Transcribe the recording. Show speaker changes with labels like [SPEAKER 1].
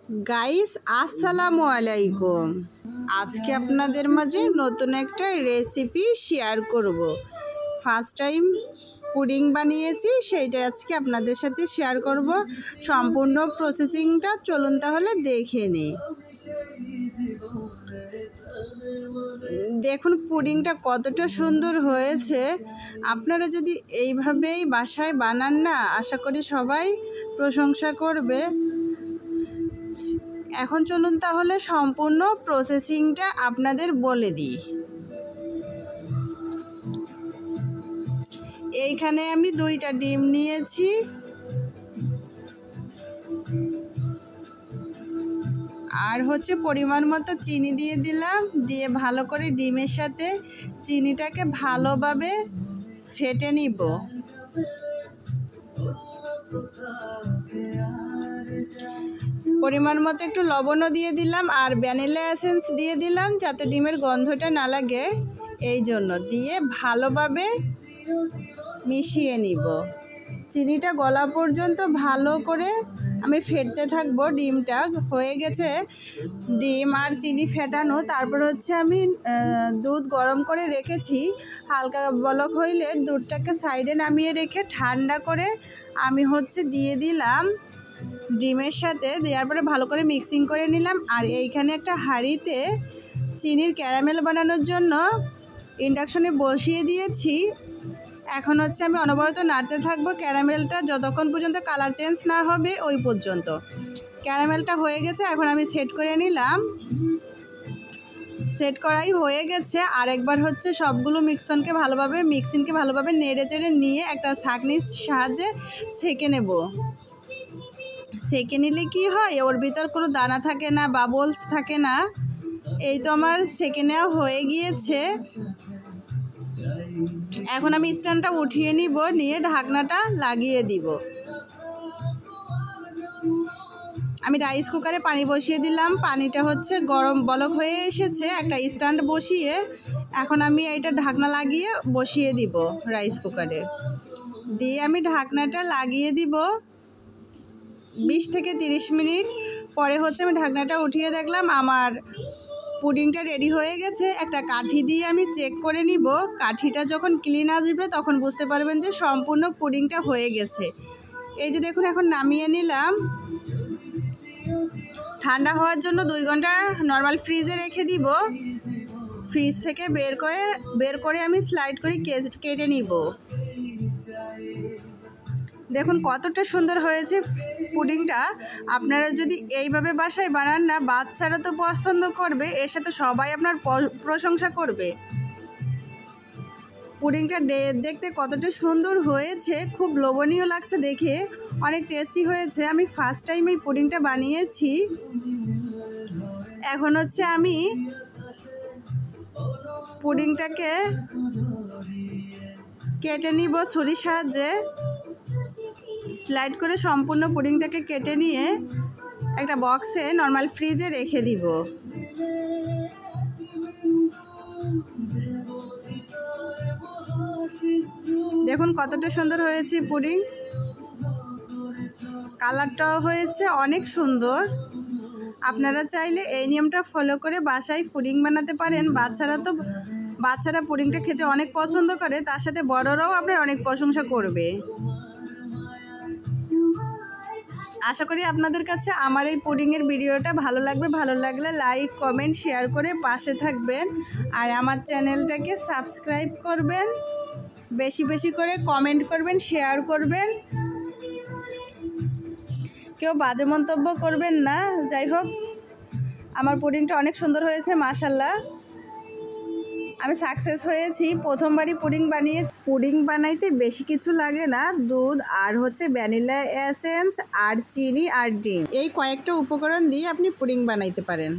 [SPEAKER 1] Guys আসসালামু আলাইকুম। আজকে আপনাদের মাঝে নতুন একটা রেসিপি শেয়ার করব। ফার্স্ট টাইম পুডিং বানিয়েছি, সেইটা আজকে আপনাদের সাথে শেয়ার করব। সম্পূর্ণ প্রসেসিংটা চলুন তাহলে দেখে নিই। দেখুন পুডিংটা কতটা সুন্দর হয়েছে। আপনারা যদি এইভাবেই বাসায় বানান না, আশা করি সবাই প্রশংসা করবে। এখন চলুন তাহলে সম্পূর্ণ প্রসেসিংটা আপনাদের বলে দিই। এইখানে আমি 2টা ডিম নিয়েছি, আর হচ্ছে পরিমাণ মতো চিনি দিয়ে দিলাম। দিয়ে ভালো করে ডিমের সাথে চিনিটাকে ভালোভাবে ফেটে নিব। পরিমাণ মতো একটু লবণও দিয়ে দিলাম, আর ভ্যানিলা এসেন্স দিয়ে দিলাম যাতে ডিমের গন্ধটা না লাগে, এই জন্য দিয়ে ভালোভাবে মিশিয়ে নিব। চিনিটা গলা পর্যন্ত ভালো করে আমি ফেটতে থাকবো। ডিমটা হয়ে গেছে, ডিম আর চিনি ফেটানো। তারপর হচ্ছে আমি দুধ গরম করে রেখেছি। হালকা বলক হইলে দুধটাকে সাইডে নামিয়ে রেখে ঠান্ডা করে আমি হচ্ছে দিয়ে দিলাম ডিমের সাথে। দেওয়ার পরে ভালো করে মিক্সিং করে নিলাম। আর এইখানে একটা হাঁড়িতে চিনির ক্যারামেল বানানোর জন্য ইন্ডাকশনে বসিয়ে দিয়েছি। এখন হচ্ছে আমি অনবরত নাড়তে থাকবো ক্যারামেলটা যতক্ষণ পর্যন্ত কালার চেঞ্জ না হবে, ওই পর্যন্ত। ক্যারামেলটা হয়ে গেছে, এখন আমি সেট করে নিলাম। সেট করাই হয়ে গেছে। আর একবার হচ্ছে সবগুলো মিক্সিংকে ভালোভাবে নেড়ে চেড়ে নিয়ে একটা ছাঁকনির সাহায্যে ছেঁকে নেব। ছেঁকে নিলে কি হয়, ওর ভিতর কোনো দানা থাকে না, বাবলস থাকে না। এই তো আমার ছেঁকে নেওয়া হয়ে গিয়েছে। এখন আমি স্ট্যান্ডটা উঠিয়ে নিব, নিয়ে ঢাকনাটা লাগিয়ে দিব। আমি রাইস কুকারে পানি বসিয়ে দিলাম। পানিটা হচ্ছে গরম বলক হয়ে এসেছে। একটা স্ট্যান্ড বসিয়ে এখন আমি এইটা ঢাকনা লাগিয়ে বসিয়ে দিব রাইস কুকারে। দিয়ে আমি ঢাকনাটা লাগিয়ে দিব 20 থেকে 30 মিনিট পরে হচ্ছে আমি ঢাকনাটা উঠিয়ে দেখলাম আমার পুডিংটা রেডি হয়ে গেছে। একটা কাঠি দিয়ে আমি চেক করে নিব। কাঠিটা যখন ক্লিন আসবে তখন বুঝতে পারবেন যে সম্পূর্ণ পুডিংটা হয়ে গেছে। এই যে দেখুন, এখন নামিয়ে নিলাম। ঠান্ডা হওয়ার জন্য 2 ঘন্টা নর্মাল ফ্রিজে রেখে দিব। ফ্রিজ থেকে বের করে আমি স্লাইড করে কেটে নিব। দেখুন কতটা সুন্দর হয়েছে পুডিংটা। আপনারা যদি এইভাবে বাসায় বানান না, বাচ্চারা তো পছন্দ করবে, এর সাথে সবাই আপনার প্রশংসা করবে। পুডিংটা দেখতে কতটা সুন্দর হয়েছে, খুব লোভনীয় লাগছে দেখে, অনেক টেস্টি হয়েছে। আমি ফার্স্ট টাইম এই পুডিংটা বানিয়েছি। এখন হচ্ছে আমি পুডিংটাকে কেটে নিব ছুরির সাহায্যে। স্লাইড করে সম্পূর্ণ পুডিংটাকে কেটে নিয়ে একটা বক্সে নর্মাল ফ্রিজে রেখে দিব। দেখুন কতটা সুন্দর হয়েছে পুডিং। কালারটাও হয়েছে অনেক সুন্দর। আপনারা চাইলে এই নিয়মটা ফলো করে বাসায় পুডিং বানাতে পারেন। বাচ্চারা পুডিংটা খেতে অনেক পছন্দ করে, তার সাথে বড়রাও আপনার অনেক প্রশংসা করবে। আশা করি আপনাদের কাছে আমার এই পুডিংয়ের ভিডিওটা ভালো লাগবে। ভালো লাগলে লাইক, কমেন্ট, শেয়ার করে পাশে থাকবেন। আর আমার চ্যানেলটাকে সাবস্ক্রাইব করবেন। বেশি বেশি করে কমেন্ট করবেন, শেয়ার করবেন। কেউ বাজে মন্তব্য করবেন না। যাই হোক, আমার পুডিংটা অনেক সুন্দর হয়েছে মাশাআল্লাহ। আমি সাকসেস হয়েছি। প্রথমবারই পুডিং বানিয়েছি। পুডিং বানাইতে বেশি কিছু লাগে না, দুধ আর হচ্ছে ভ্যানিলা এসেন্স আর চিনি আর ডিম, এই কয়েকটা উপকরণ দিয়ে আপনি পুডিং বানাইতে পারেন।